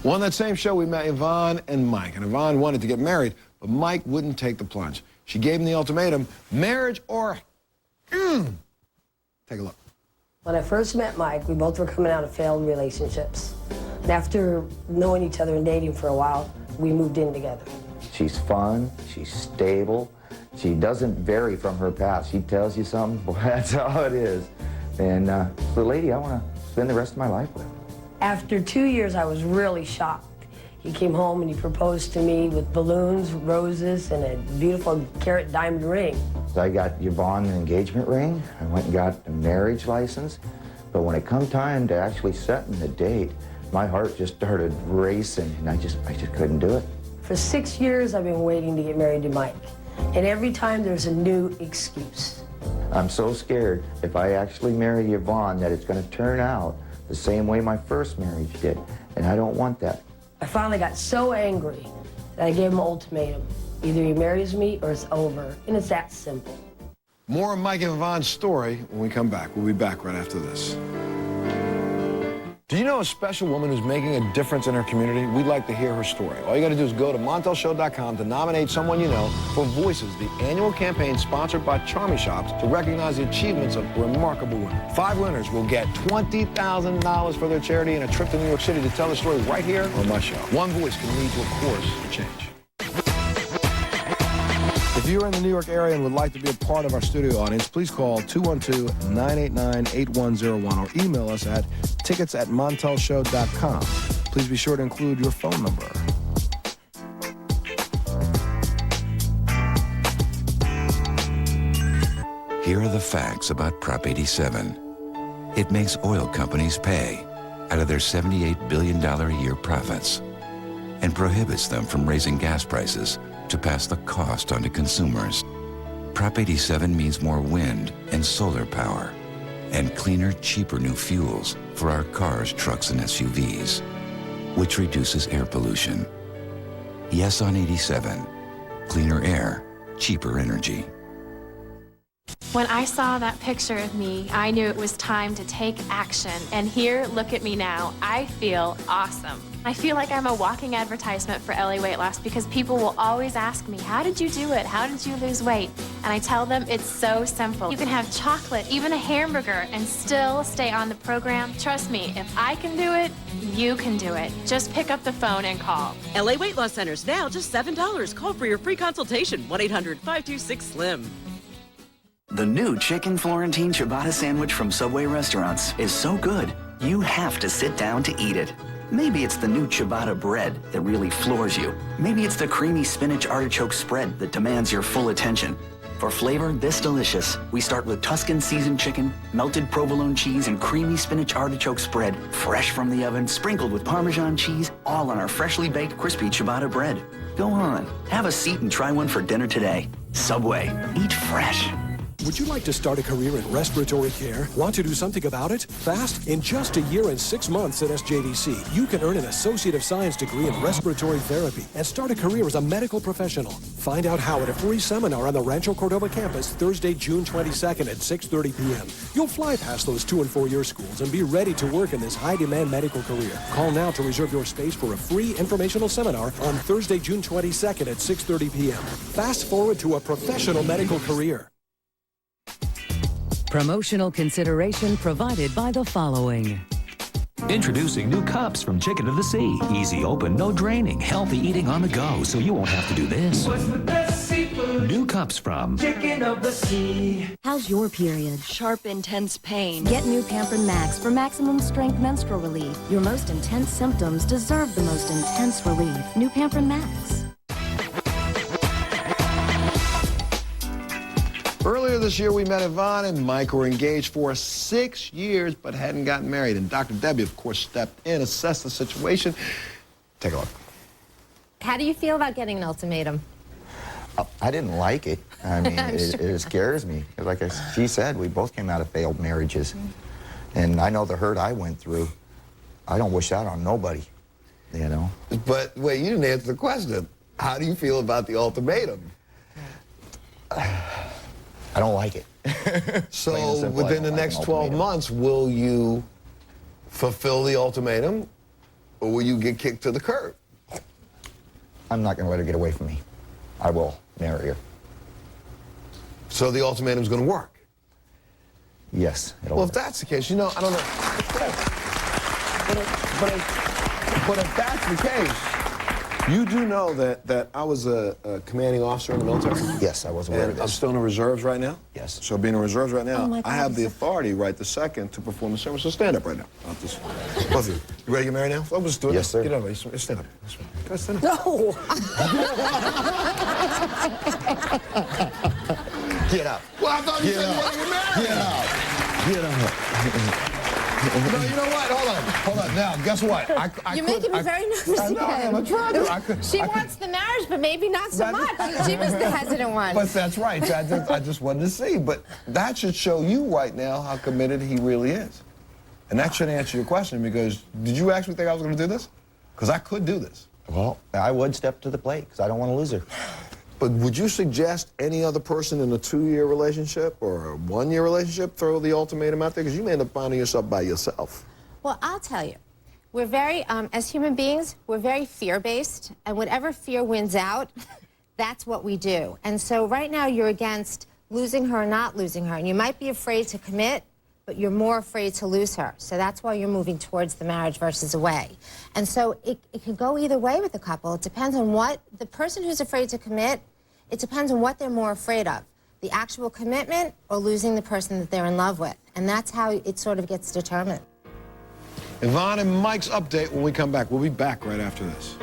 Well, on that same show, we met Ivonne and Mike. And Ivonne wanted to get married, but Mike wouldn't take the plunge. She gave him the ultimatum, marriage or... Take a look. When I first met Mike, we both were coming out of failed relationships. And after knowing each other and dating for a while, we moved in together. She's fun, she's stable, she doesn't vary from her past. She tells you something, well, that's how it is. And the lady I want to spend the rest of my life with. After 2 years, I was really shocked. He came home and he proposed to me with balloons, roses, and a beautiful carat diamond ring. I got Ivonne an engagement ring. I went and got a marriage license. But when it come time to actually setting the date, my heart just started racing, and I just couldn't do it. For 6 years, I've been waiting to get married to Mike. And every time there's a new excuse. I'm so scared if I actually marry Ivonne that it's going to turn out the same way my first marriage did, and I don't want that. I finally got so angry that I gave him an ultimatum. Either he marries me or it's over, and it's that simple. More of Mike and Ivonne's story when we come back. We'll be back right after this. Do you know a special woman who's making a difference in her community? We'd like to hear her story. All you got to do is go to montelshow.com to nominate someone you know for Voices, the annual campaign sponsored by Charmy Shops to recognize the achievements of remarkable women. 5 winners will get $20,000 for their charity and a trip to New York City to tell the story right here on my show. One voice can lead to a course of change. If you're in the New York area and would like to be a part of our studio audience, please call 212-989-8101 or email us at tickets@montelshow.com. Please be sure to include your phone number. Here are the facts about Prop 87. It makes oil companies pay out of their $78 billion a year profits and prohibits them from raising gas prices to pass the cost on to consumers. Prop 87 means more wind and solar power and cleaner, cheaper new fuels for our cars, trucks, and SUVs, which reduces air pollution. Yes on 87. Cleaner air, cheaper energy. When I saw that picture of me, I knew it was time to take action. And here, look at me now. I feel awesome. I feel like I'm a walking advertisement for LA Weight Loss because people will always ask me, how did you do it? How did you lose weight? And I tell them it's so simple. You can have chocolate, even a hamburger, and still stay on the program. Trust me, if I can do it, you can do it. Just pick up the phone and call. LA Weight Loss Centers now just $7. Call for your free consultation, 1-800-526-SLIM. The new Chicken Florentine Ciabatta sandwich from Subway restaurants is so good, you have to sit down to eat it. Maybe it's the new ciabatta bread that really floors you. Maybe it's the creamy spinach artichoke spread that demands your full attention. For flavor this delicious, we start with Tuscan seasoned chicken, melted provolone cheese, and creamy spinach artichoke spread, fresh from the oven, sprinkled with Parmesan cheese, all on our freshly baked crispy ciabatta bread. Go on, have a seat and try one for dinner today. Subway, eat fresh. Would you like to start a career in respiratory care? Want to do something about it? Fast? In just a year and 6 months at SJDC, you can earn an Associate of Science degree in respiratory therapy and start a career as a medical professional. Find out how at a free seminar on the Rancho Cordova campus Thursday, June 22nd at 6:30 p.m. You'll fly past those 2- and 4-year schools and be ready to work in this high-demand medical career. Call now to reserve your space for a free informational seminar on Thursday, June 22nd at 6:30 p.m. Fast forward to a professional medical career. Promotional consideration provided by the following. Introducing new cups from Chicken of the Sea. Easy open, no draining, healthy eating on the go, so you won't have to do this. What's the best seafood? New cups from Chicken of the Sea. How's your period? Sharp, intense pain. Get new Pamprin Max for maximum strength menstrual relief. Your most intense symptoms deserve the most intense relief. New Pamprin Max. Earlier this year, we met Ivonne and Mike, who were engaged for 6 years but hadn't gotten married. And Dr. Debbie, of course, stepped in, assessed the situation. Take a look. How do you feel about getting an ultimatum? I didn't like it. I mean, it scares me. Like she said, we both came out of failed marriages. And I know the hurt I went through. I don't wish that on nobody, you know. But wait, you didn't answer the question. How do you feel about the ultimatum? I don't like it. So within the next 12 months, will you fulfill the ultimatum or will you get kicked to the curb? I'm not going to let her get away from me. I will marry her. So the ultimatum's going to work? Yes, it'll Well, work. if that's the case, you know, I don't know. But if that's the case, you do know that I was a commanding officer in the military? Yes, I was aware of And this. I'm still in the reserves right now? Yes. So being in the reserves right now, Oh my God, I have the authority right this second to perform the service. So stand up right now. Both of you. You ready to get married now? Let's do it. Yes, sir. Get up. Stand up. Go stand up. No! Get up. Well, I thought you said you wanted to get married. Get up. No, you know what? Hold on. Now, guess what? You're making me very nervous I know, I am. I'm trying to. She wants the marriage, but maybe not so much. She was the hesitant one. But that's right. I just wanted to see. But that should show you right now how committed he really is. And that should answer your question, because did you actually think I was going to do this? Because I could do this. Well, I would step to the plate because I don't want to lose her. But would you suggest any other person in a 2-year relationship or a 1-year relationship throw the ultimatum out there? Because you may end up finding yourself by yourself. Well, I'll tell you. We're very, as human beings, we're very fear-based, and whatever fear wins out, that's what we do. And so right now you're against losing her or not losing her, and you might be afraid to commit, but you're more afraid to lose her. So that's why you're moving towards the marriage versus away. And so it can go either way with a couple. It depends on what the person who's afraid to commit, it depends on what they're more afraid of, the actual commitment or losing the person that they're in love with. And that's how it sort of gets determined. Ivonne and Mike's update when we come back. We'll be back right after this.